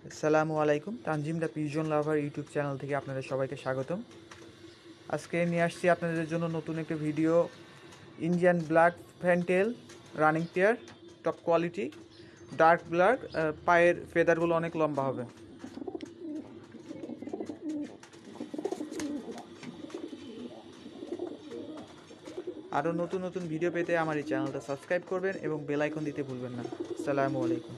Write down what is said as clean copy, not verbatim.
আসসালামু আলাইকুম। Tanzim the pigeon lover YouTube channel থেকে আপনাদের সবাইকে স্বাগতম। আজকে নিয়ে আসছি আপনাদের জন্য নতুন একটা video. Indian black fantail running pair, top quality, dark black. পায়ের ফেদারগুলো অনেক লম্বা হবে। আরও নতুন নতুন ভিডিও পেতে আমার এই চ্যানেলটা সাবস্ক্রাইব করবেন এবং বেল আইকন দিতে ভুলবেন না। আসসালামু আলাইকুম।